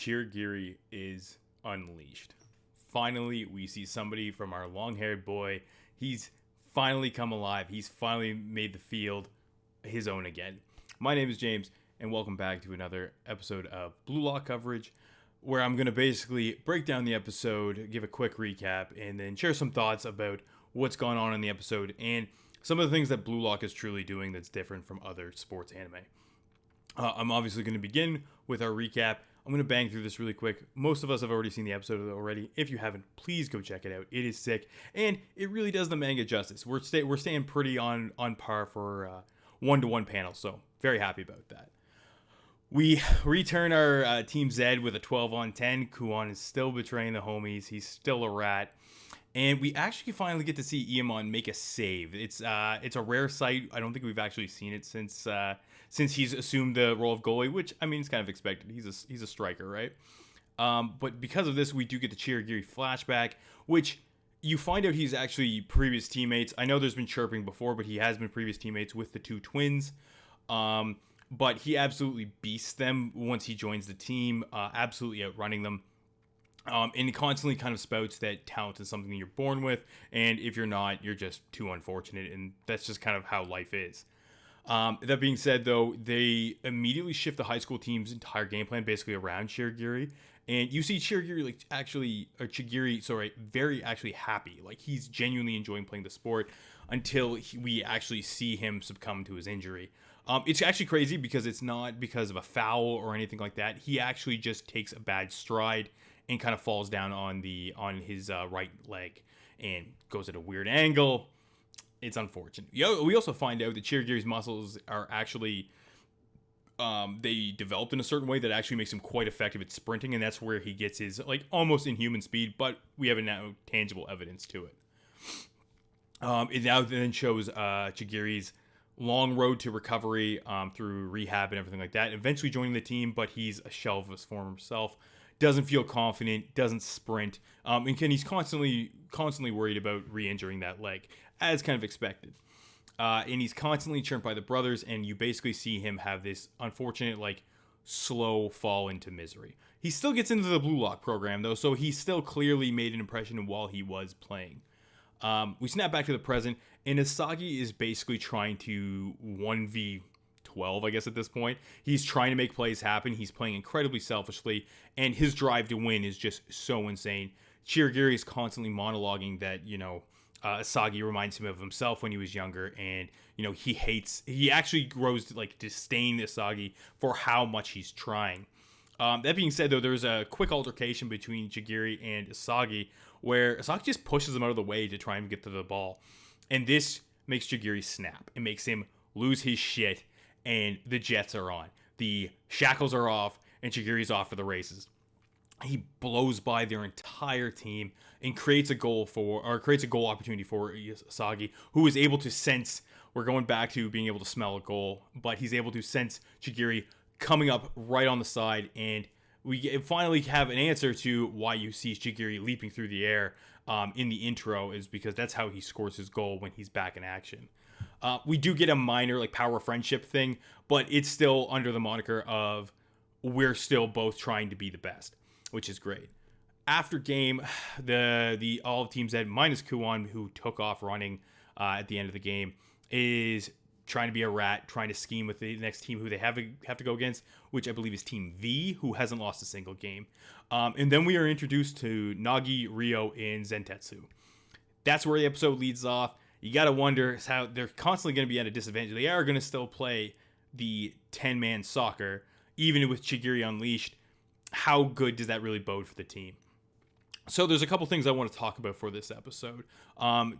Chigiri is unleashed. Finally, we see somebody from our long-haired boy. He's finally come alive. He's finally made the field his own again. My name is James, and welcome back to another episode of Blue Lock coverage, where I'm going to basically break down the episode, give a quick recap, and then share some thoughts about what's gone on in the episode and some of the things that Blue Lock is truly doing that's different from other sports anime. I'm obviously going to begin with our recap. I'm going to bang through this really quick. Most of us have already seen the episode already. If you haven't, please go check it out. It is sick, and it really does the manga justice. We're staying pretty on par for one-to-one panels, so very happy about that. We return our Team Z with a 12-on-10. Kuon is still betraying the homies. He's still a rat. And we actually finally get to see Iemon make a save. It's a rare sight. I don't think we've actually seen it since he's assumed the role of goalie, which, I mean, it's kind of expected. He's a striker, right? But because of this, we do get the Chigiri flashback, which you find out he's actually previous teammates. I know there's been chirping before, but he has been previous teammates with the two twins. But he absolutely beasts them once he joins the team, absolutely outrunning them. And he constantly kind of spouts that talent is something you're born with, and if you're not, you're just too unfortunate, and that's just kind of how life is. That being said, though, they immediately shift the high school team's entire game plan basically around Chigiri, and you see Chigiri very actually happy, like he's genuinely enjoying playing the sport until we actually see him succumb to his injury. It's actually crazy because it's not because of a foul or anything like that. He actually just takes a bad stride and kind of falls down on his right leg and goes at a weird angle. It's unfortunate. We also find out that Chigiri's muscles are actually they developed in a certain way that actually makes him quite effective at sprinting, and that's where he gets his like almost inhuman speed. But we have now tangible evidence to it. It now then shows Chigiri's long road to recovery through rehab and everything like that. Eventually joining the team, but he's a shell of his former self. Doesn't feel confident, doesn't sprint, and he's constantly worried about re-injuring that leg, as kind of expected. And he's constantly chirped by the brothers, and you basically see him have this unfortunate, like, slow fall into misery. He still gets into the Blue Lock program, though, so he still clearly made an impression while he was playing. We snap back to the present, and Isagi is basically trying to 1v12, I guess, at this point. He's trying to make plays happen. He's playing incredibly selfishly, and his drive to win is just so insane. Chigiri is constantly monologuing that, Isagi reminds him of himself when he was younger, and, he actually grows to, like, disdain Isagi for how much he's trying. That being said, though, there's a quick altercation between Chigiri and Isagi, where Isagi just pushes him out of the way to try and get to the ball. And this makes Chigiri snap. It makes him lose his shit, and the Jets are on. The shackles are off, and Chigiri's off for the races. He blows by their entire team and creates a goal opportunity for Isagi, who is able to sense. We're going back to being able to smell a goal, but he's able to sense Chigiri coming up right on the side, and we finally have an answer to why you see Chigiri leaping through the air in the intro, is because that's how he scores his goal when he's back in action. We do get a minor like power friendship thing, but it's still under the moniker of we're still both trying to be the best, which is great. After game, the all of Team Z minus Kuon, who took off running at the end of the game, is trying to be a rat, trying to scheme with the next team who they have to go against, which I believe is Team V, who hasn't lost a single game. And then we are introduced to Nagi, Ryo, and Zentetsu. That's where the episode leads off. You got to wonder how they're constantly going to be at a disadvantage. They are going to still play the 10-man soccer, even with Chigiri unleashed. How good does that really bode for the team? So there's a couple things I want to talk about for this episode.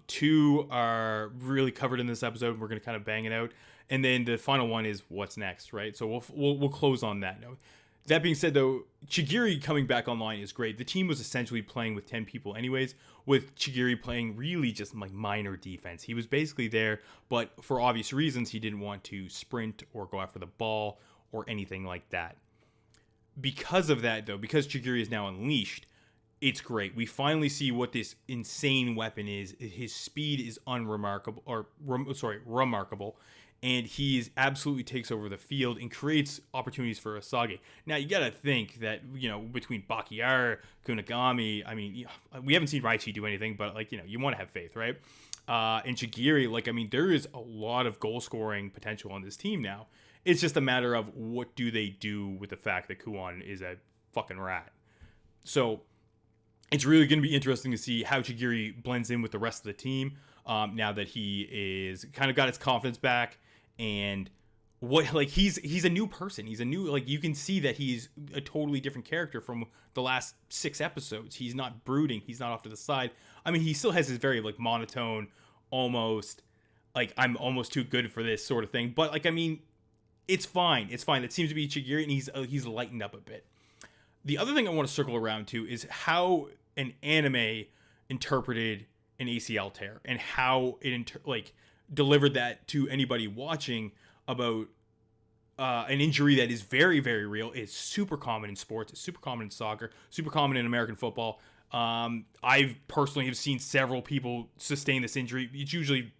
Two are really covered in this episode. We're going to kind of bang it out. And then the final one is what's next, right? So we'll close on that note. That being said, though, Chigiri coming back online is great. The team was essentially playing with 10 people anyways, with Chigiri playing really just like minor defense. He was basically there, but for obvious reasons, he didn't want to sprint or go after the ball or anything like that. Because of that, though, because Chigiri is now unleashed, it's great. We finally see what this insane weapon is. His speed is remarkable, and he absolutely takes over the field and creates opportunities for Isagi. Now, you got to think that, between Bakiar, Kunigami, I mean, we haven't seen Raichi do anything, but, like, you want to have faith, right? And Chigiri, like, I mean, there is a lot of goal-scoring potential on this team now. It's just a matter of what do they do with the fact that Kuon is a fucking rat. So it's really going to be interesting to see how Chigiri blends in with the rest of the team now that he is kind of got his confidence back. And what, like, he's a new person. He's a new, like, you can see that he's a totally different character from the last 6 episodes. He's not brooding. He's not off to the side. I mean, he still has his very, like, monotone, almost, like, I'm almost too good for this sort of thing. But, like, I mean, it's fine. It's fine. It seems to be Chigiri, and he's lightened up a bit. The other thing I want to circle around to is how an anime interpreted an ACL tear and how it delivered that to anybody watching about an injury that is very, very real. It's super common in sports. It's super common in soccer. Super common in American football. I've personally have seen several people sustain this injury. It's usually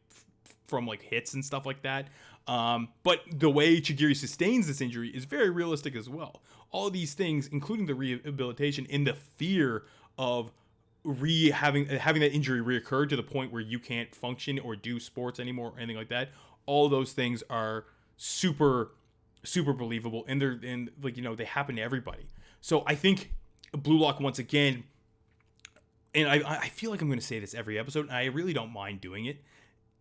from like hits and stuff like that. But the way Chigiri sustains this injury is very realistic as well. All of these things, including the rehabilitation and the fear of having that injury reoccur to the point where you can't function or do sports anymore or anything like that. All those things are super, super believable, and they happen to everybody. So I think Blue Lock, once again, and I feel like I'm going to say this every episode, and I really don't mind doing it.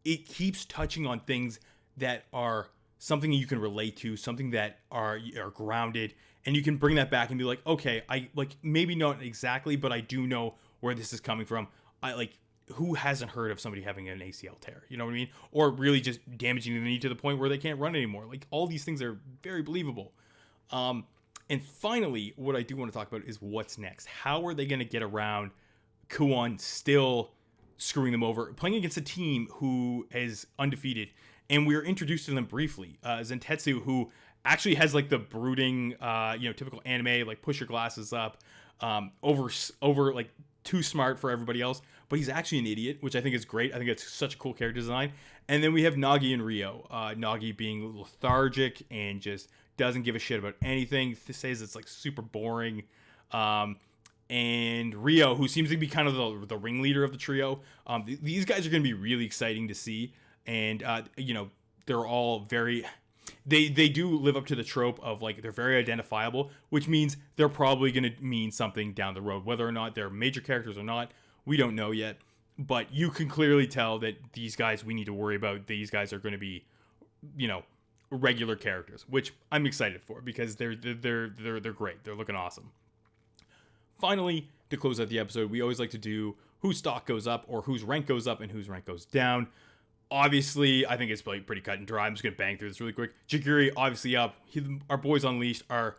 It keeps touching on things that are something you can relate to, something that are grounded, and you can bring that back and be like, okay, I like maybe not exactly, but I do know where this is coming from. Who hasn't heard of somebody having an ACL tear? You know what I mean? Or really just damaging the knee to the point where they can't run anymore. Like, all these things are very believable. And finally, what I do want to talk about is what's next. How are they going to get around Kuon still screwing them over, playing against a team who is undefeated? And we're introduced to them briefly. Zentetsu, who actually has like the brooding, typical anime, like push your glasses up, over like too smart for everybody else, but he's actually an idiot, which I think is great. I think it's such a cool character design. And then we have Nagi and Rio. Nagi being lethargic and just doesn't give a shit about anything. Says it's like super boring. And Rio, who seems to be kind of the ringleader of the trio. These guys are going to be really exciting to see. And, they're all very... They do live up to the trope of, like, they're very identifiable, which means they're probably going to mean something down the road. Whether or not they're major characters or not, we don't know yet. But you can clearly tell that these guys we need to worry about. These guys are going to be, regular characters, which I'm excited for because they're great. They're looking awesome. Finally, to close out the episode, we always like to do whose stock goes up or whose rank goes up and whose rank goes down. Obviously, I think it's pretty cut and dry. I'm just going to bang through this really quick. Chigiri, obviously up. Our boys Unleashed are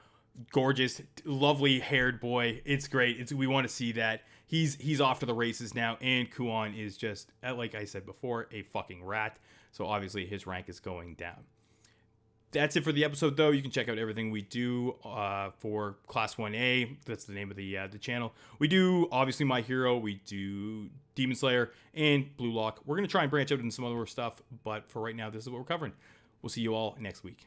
gorgeous, lovely haired boy. It's great. We want to see that. He's off to the races now, and Kuon is just, like I said before, a fucking rat. So obviously his rank is going down. That's it for the episode, though. You can check out everything we do for Class 1A. That's the name of the channel. We do, obviously, My Hero. We do Demon Slayer and Blue Lock. We're going to try and branch out into some other stuff, but for right now, this is what we're covering. We'll see you all next week.